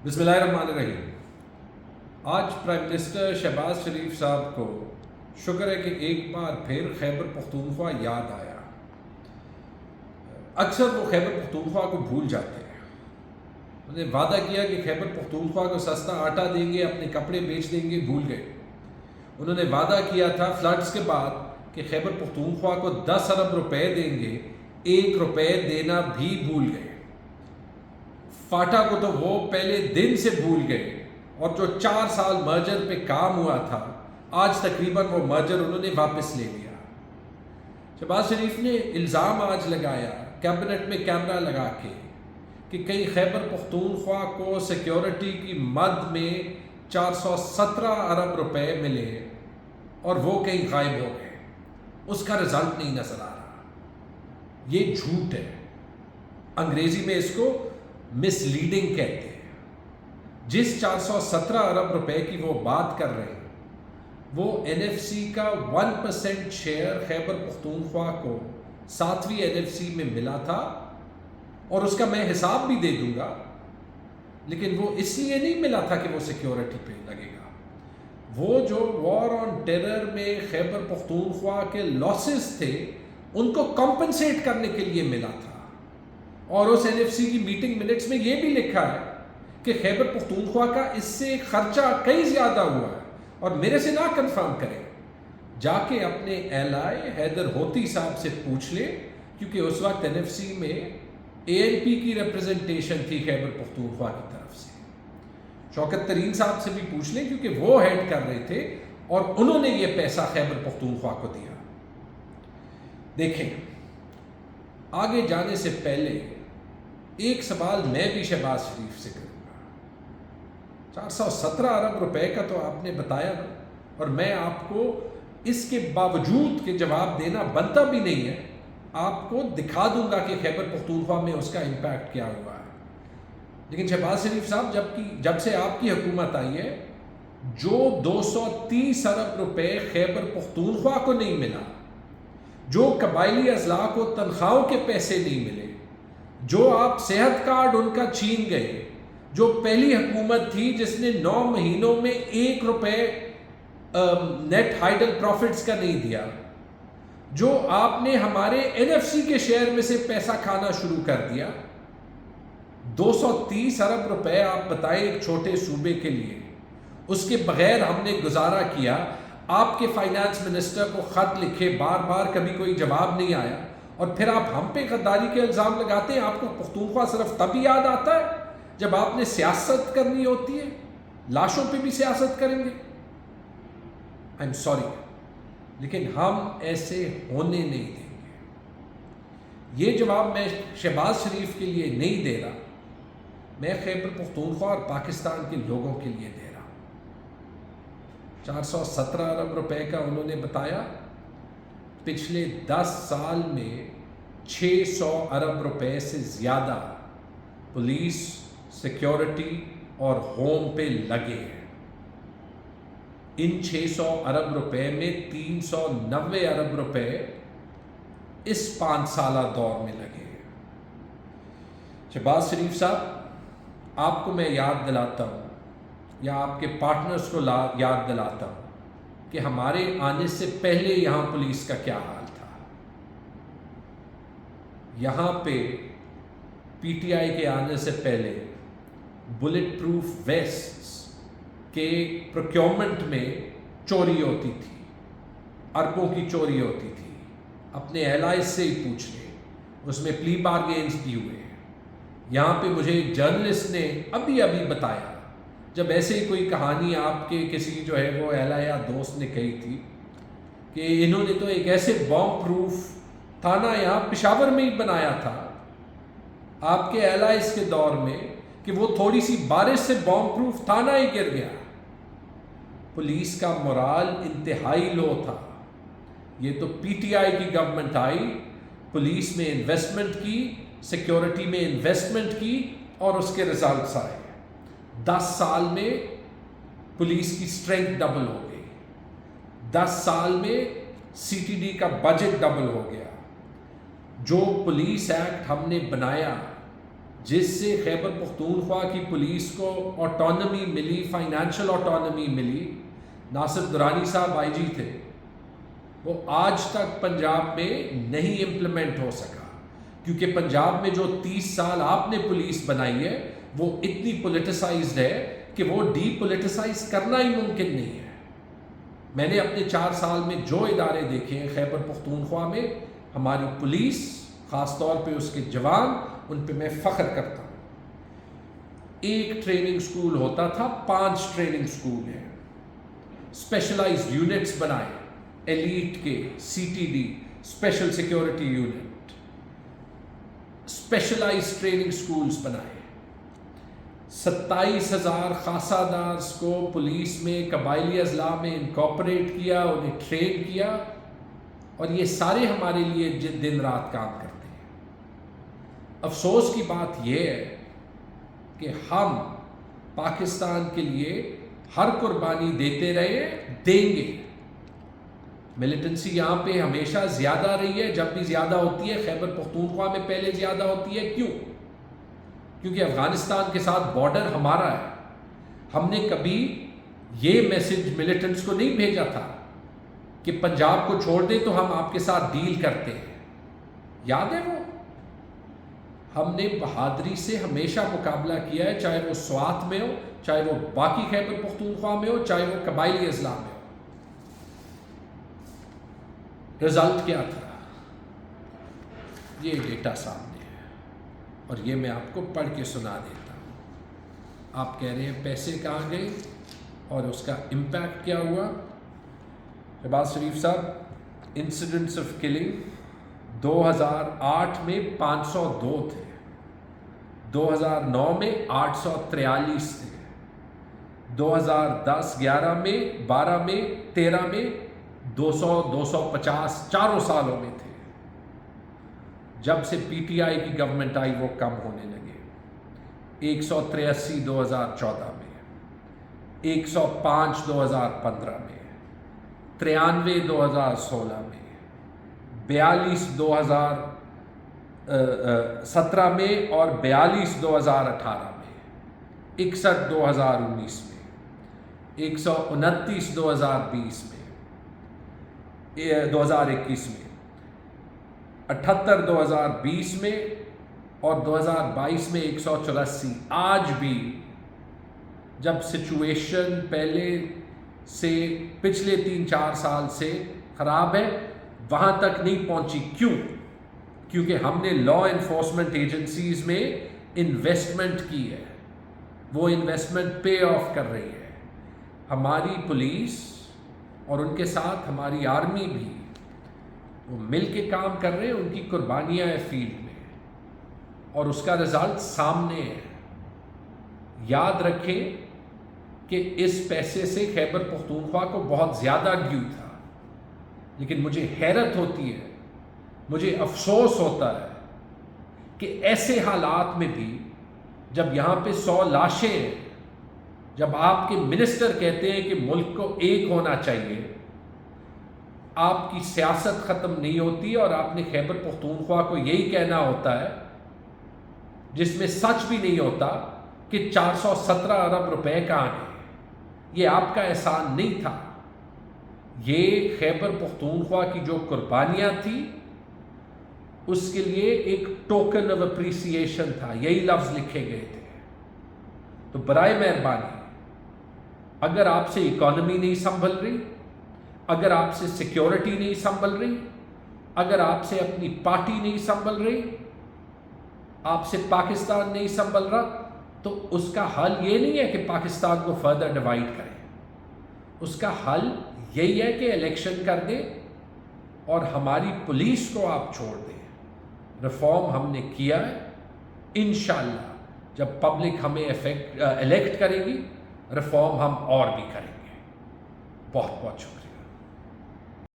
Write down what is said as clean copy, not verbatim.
بسم اللہ الرحمن الرحیم۔ آج پرائم منسٹر شہباز شریف صاحب کو شکر ہے کہ ایک بار پھر خیبر پختونخوا یاد آیا۔ اکثر وہ خیبر پختونخوا کو بھول جاتے ہیں۔ انہوں نے وعدہ کیا کہ خیبر پختونخوا کو سستا آٹا دیں گے، اپنے کپڑے بیچ دیں گے، بھول گئے۔ انہوں نے وعدہ کیا تھا فلڈز کے بعد کہ خیبر پختونخوا کو 10 ارب روپے دیں گے، 1 روپے دینا بھی بھول گئے۔ فاٹا کو تو وہ پہلے دن سے بھول گئے، اور جو 4 سال مرجر پہ کام ہوا تھا آج تقریباً وہ مرجر انہوں نے واپس لے لیا۔ شہباز شریف نے الزام آج لگایا کیبنٹ میں کیمرہ لگا کے کہ کہیں خیبر پختونخوا کو سیکیورٹی کی مد میں 417 ارب روپے ملے اور وہ کہیں غائب ہو گئے، اس کا رزلٹ نہیں نظر آ رہا۔ یہ جھوٹ ہے، انگریزی میں اس کو مس لیڈنگ کہتے ہیں۔ جس 417 ارب روپے کی وہ بات کر رہے ہیں وہ این ایف سی کا 1% شیئر خیبر پختونخوا کو 7ویں این ایف سی میں ملا تھا، اور اس کا میں حساب بھی دے دوں گا، لیکن وہ اس لیے نہیں ملا تھا کہ وہ سیکیورٹی پہ لگے گا۔ وہ جو وار آن ٹیرر میں خیبر پختونخوا کے لاسز تھے ان کو کمپنسیٹ کرنے کے لیے ملا تھا، اور اس این ایف سی کی میٹنگ منٹس میں یہ بھی لکھا ہے کہ خیبر پختونخوا کا اس سے خرچہ کئی زیادہ ہوا ہے، اور میرے سے نہ کنفرم کریں، جا کے اپنے ایلائے حیدر ہوتی صاحب سے پوچھ لیں، کیونکہ اس وقت این ایف سی میں اے این پی کی ریپرزنٹیشن تھی خیبر پختونخوا کی طرف سے۔ شوکت ترین صاحب سے بھی پوچھ لیں کیونکہ وہ ہیڈ کر رہے تھے اور انہوں نے یہ پیسہ خیبر پختونخوا کو دیا۔ دیکھیں، آگے جانے سے پہلے ایک سوال میں بھی شہباز شریف سے کروں گا۔ 417 ارب روپے کا تو آپ نے بتایا نا، اور میں آپ کو اس کے باوجود کہ جواب دینا بنتا بھی نہیں ہے، آپ کو دکھا دوں گا کہ خیبر پختونخوا میں اس کا امپیکٹ کیا ہوا ہے۔ لیکن شہباز شریف صاحب جب سے آپ کی حکومت آئی ہے، جو 230 ارب روپے خیبر پختونخوا کو نہیں ملا، جو قبائلی اضلاع کو تنخواہوں کے پیسے نہیں ملے، جو آپ صحت کارڈ ان کا چھین گئے، جو پہلی حکومت تھی جس نے 9 مہینوں میں 1 روپے نیٹ ہائیڈل پروفٹس کا نہیں دیا، جو آپ نے ہمارے این ایف سی کے شیئر میں سے پیسہ کھانا شروع کر دیا، 230 ارب روپے آپ بتائیں ایک چھوٹے صوبے کے لیے، اس کے بغیر ہم نے گزارا کیا۔ آپ کے فائنانس منسٹر کو خط لکھے، بار بار کبھی کوئی جواب نہیں آیا، اور پھر آپ ہم پہ غداری کے الزام لگاتے ہیں۔ آپ کو پختونخوا صرف تب یاد آتا ہے جب آپ نے سیاست کرنی ہوتی ہے، لاشوں پہ بھی سیاست کریں گے۔ آئی ایم سوری، لیکن ہم ایسے ہونے نہیں دیں گے۔ یہ جواب میں شہباز شریف کے لیے نہیں دے رہا، میں خیبر پختونخوا اور پاکستان کے لوگوں کے لیے دے رہا ہوں۔ 417 ارب روپے کا انہوں نے بتایا، پچھلے 10 سال میں 600 ارب روپے سے زیادہ پولیس، سیکیورٹی اور ہوم پہ لگے ہیں۔ ان 600 ارب روپے میں 390 ارب روپے اس 5 سالہ دور میں لگے ہیں۔ شہباز شریف صاحب، آپ کو میں یاد دلاتا ہوں، یا آپ کے پارٹنرز کو یاد دلاتا ہوں کہ ہمارے آنے سے پہلے یہاں پولیس کا کیا حال تھا۔ یہاں پہ پی ٹی آئی کے آنے سے پہلے بلٹ پروف ویسٹس کے پروکیورمنٹ میں چوری ہوتی تھی، اربوں کی چوری ہوتی تھی۔ اپنے ایلائز سے ہی پوچھ لیں، اس میں پلی بارگینز بھی ہوئے ہیں۔ یہاں پہ مجھے ایک جرنلسٹ نے ابھی بتایا، جب ایسے ہی کوئی کہانی آپ کے کسی جو ہے وہ اہلا یا دوست نے کہی تھی کہ انہوں نے تو ایک ایسے بام پروف تھانہ یہاں پشاور میں ہی بنایا تھا آپ کے ایلائز کے دور میں، کہ وہ تھوڑی سی بارش سے بام پروف تھانہ ہی گر گیا۔ پولیس کا مورال انتہائی لو تھا۔ یہ تو پی ٹی آئی کی گورنمنٹ آئی، پولیس میں انویسٹمنٹ کی، سیکیورٹی میں انویسٹمنٹ کی، اور اس کے ریزلٹس آئے۔ 10 سال میں پولیس کی اسٹرینتھ ڈبل ہو گئی، 10 سال میں سی ٹی ڈی کا بجٹ ڈبل ہو گیا۔ جو پولیس ایکٹ ہم نے بنایا، جس سے خیبر پختونخوا کی پولیس کو آٹونمی ملی، فائنینشیل آٹونمی ملی، ناصر درانی صاحب آئی جی تھے، وہ آج تک پنجاب میں نہیں امپلیمنٹ ہو سکا، کیونکہ پنجاب میں جو 30 سال آپ نے پولیس بنائی ہے وہ اتنی پولیٹیسائزڈ ہے کہ وہ ڈی پولیٹیسائز کرنا ہی ممکن نہیں ہے۔ میں نے اپنے 4 سال میں جو ادارے دیکھے ہیں خیبر پختونخوا میں، ہماری پولیس، خاص طور پہ اس کے جوان، ان پہ میں فخر کرتا ہوں۔ ایک ٹریننگ سکول ہوتا تھا، 5 ٹریننگ سکول ہیں، اسپیشلائزڈ یونٹس بنائے، ایلیٹ کے، C T D, special security unit, specialized training schools بنائے، 27,000 خاصہ دارز کو پولیس میں، قبائلی اضلاع میں انکارپوریٹ کیا، انہیں ٹرین کیا، اور یہ سارے ہمارے لیے دن رات کام کرتے ہیں۔ افسوس کی بات یہ ہے کہ ہم پاکستان کے لیے ہر قربانی دیتے رہے، دیں گے۔ ملیٹنسی یہاں پہ ہمیشہ زیادہ رہی ہے، جب بھی زیادہ ہوتی ہے خیبر پختونخوا میں پہلے زیادہ ہوتی ہے۔ کیوں؟ کیونکہ افغانستان کے ساتھ بارڈر ہمارا ہے۔ ہم نے کبھی یہ میسج ملیٹنٹس کو نہیں بھیجا تھا کہ پنجاب کو چھوڑ دیں تو ہم آپ کے ساتھ ڈیل کرتے ہیں، یاد ہے وہ؟ ہم نے بہادری سے ہمیشہ مقابلہ کیا ہے، چاہے وہ سوات میں ہو، چاہے وہ باقی خیبر پختونخوا میں ہو، چاہے وہ قبائلی اضلاع میں ہو۔ رزلٹ کیا تھا؟ یہ ڈیٹا سامنے ہے، اور یہ میں آپ کو پڑھ کے سنا دیتا ہوں۔ آپ کہہ رہے ہیں پیسے کہاں گئے اور اس کا امپیکٹ کیا ہوا؟ شہباز شریف صاحب، انسیڈنٹس آف کلنگ 2008 میں 502 تھے، 2009 میں 843 تھے، 2010 11 میں 12 میں 13 میں 200-250 چاروں سالوں میں تھے۔ جب سے پی ٹی آئی کی گورنمنٹ آئی وہ کم ہونے لگے، 183 2014 میں، 105 2015 میں، 93 2016 میں، 42 2017 میں اور 42 2018 میں، 61 2019 میں، 129 2020 میں، 2021 میں، 78 2020 میں، اور 2022 میں 184۔ آج بھی جب سچویشن پہلے سے پچھلے 3-4 سال سے خراب ہے، وہاں تک نہیں پہنچی۔ کیوں؟ کیونکہ ہم نے لا انفورسمنٹ ایجنسیز میں انویسٹمنٹ کی ہے، وہ انویسٹمنٹ پے آف کر رہی ہے۔ ہماری پولیس اور ان کے ساتھ ہماری آرمی بھی، وہ مل کے کام کر رہے ہیں، ان کی قربانیاں ہیں فیلڈ میں، اور اس کا رزلٹ سامنے ہے۔ یاد رکھیں کہ اس پیسے سے خیبر پختونخوا کو بہت زیادہ ڈیو تھا، لیکن مجھے حیرت ہوتی ہے، مجھے افسوس ہوتا ہے کہ ایسے حالات میں بھی جب یہاں پہ 100 لاشیں ہیں، جب آپ کے منسٹر کہتے ہیں کہ ملک کو ایک ہونا چاہیے، آپ کی سیاست ختم نہیں ہوتی، اور آپ نے خیبر پختونخوا کو یہی کہنا ہوتا ہے، جس میں سچ بھی نہیں ہوتا، کہ 417 ارب روپے کہاں گئے۔ یہ آپ کا احسان نہیں تھا، یہ خیبر پختونخوا کی جو قربانیاں تھیں اس کے لیے ایک ٹوکن آف اپریسیشن تھا، یہی لفظ لکھے گئے تھے۔ تو برائے مہربانی، اگر آپ سے اکانومی نہیں سنبھل رہی، اگر آپ سے سیکیورٹی نہیں سنبھل رہی، اگر آپ سے اپنی پارٹی نہیں سنبھل رہی، آپ سے پاکستان نہیں سنبھل رہا، تو اس کا حل یہ نہیں ہے کہ پاکستان کو فردر ڈیوائڈ کریں۔ اس کا حل یہی ہے کہ الیکشن کر دیں اور ہماری پولیس کو آپ چھوڑ دیں۔ ریفارم ہم نے کیا ہے، انشاءاللہ جب پبلک ہمیں الیکٹ کرے گی، ریفارم ہم اور بھی کریں گے۔ بہت بہت شکریہ۔